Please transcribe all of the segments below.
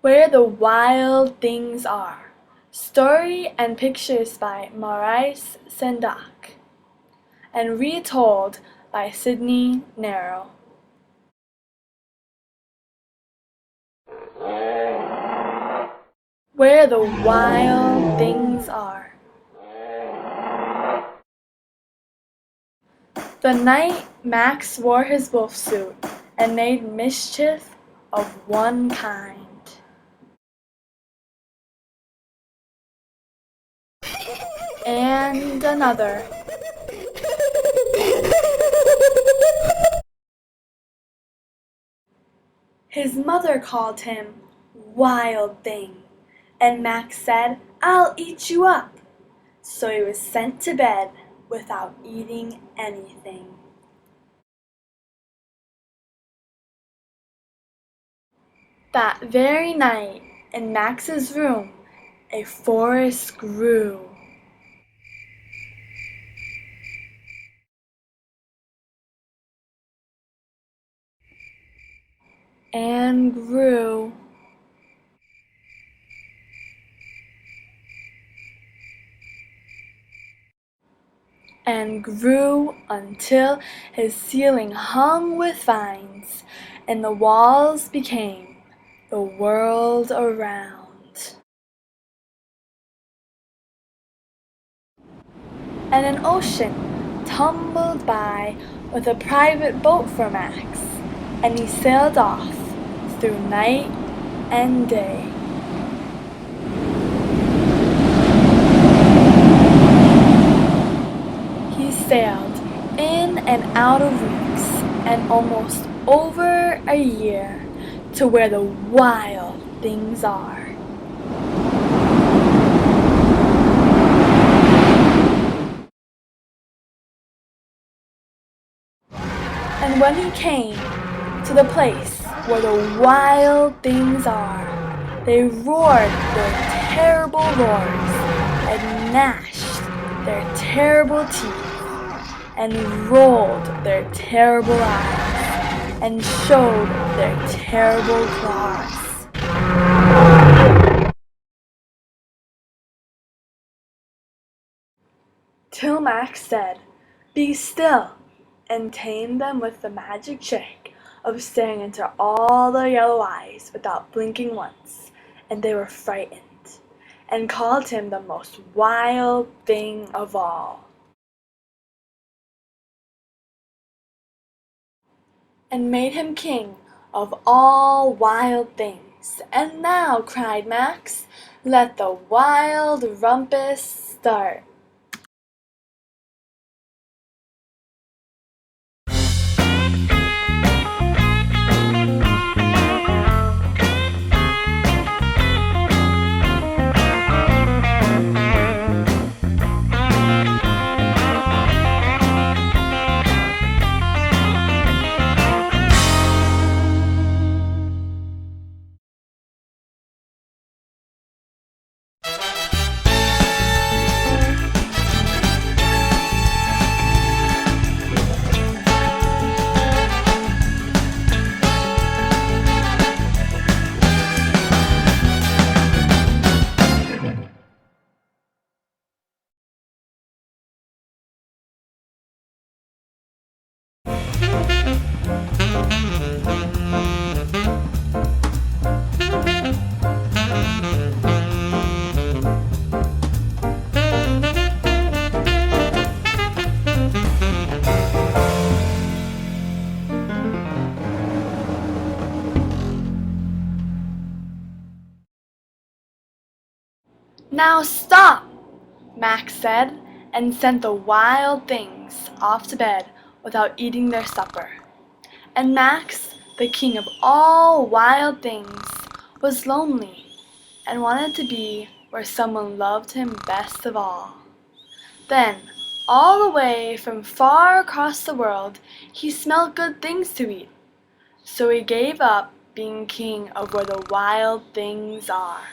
Where the Wild Things Are. Story and pictures by Maurice Sendak and retold by Sydney Narrow. Where the Wild Things Are. The night Max wore his wolf suit and made mischief of one kind and another. His mother called him Wild Thing, and Max said, "I'll eat you up." So he was sent to bed without eating anything. That very night, in Max's room, a forest grew. And grew. And grew until his ceiling hung with vines, and the walls became the world around. And an ocean tumbled by with a private boat for Max, and he sailed off through night and day. He sailed in and out of weeks and almost over a year to where the wild things are. And when he came to the place where the wild things are, they roared their terrible roars and gnashed their terrible teeth and rolled their terrible eyes and showed their terrible claws. Till Max said, "Be still," and tamed them with the magic trick of staring into all their yellow eyes without blinking once, and they were frightened, and called him the most wild thing of all. And made him king of all wild things. "And now," cried Max, "let the wild rumpus start." "Now stop," Max said, and sent the wild things off to bed without eating their supper. And Max, the king of all wild things, was lonely and wanted to be where someone loved him best of all. Then, all the way from far across the world, he smelled good things to eat. So he gave up being king of where the wild things are.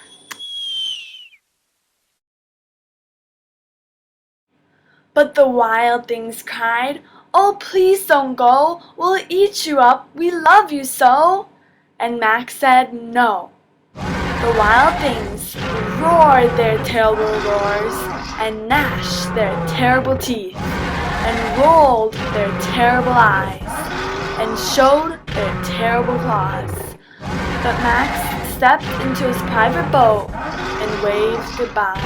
But the wild things cried, "Oh, please don't go. We'll eat you up. We love you so." And Max said, "No. The wild things roared their terrible roars, and gnashed their terrible teeth, and rolled their terrible eyes, and showed their terrible claws. But Max stepped into his private boat and waved goodbye,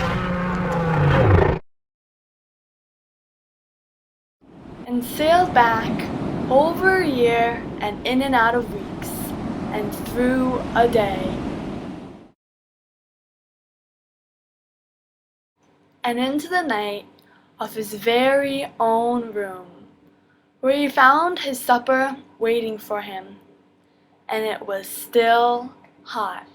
and sailed back over a year and in and out of weeks, and through a day, and into the night of his very own room, where he found his supper waiting for him, and it was still hot.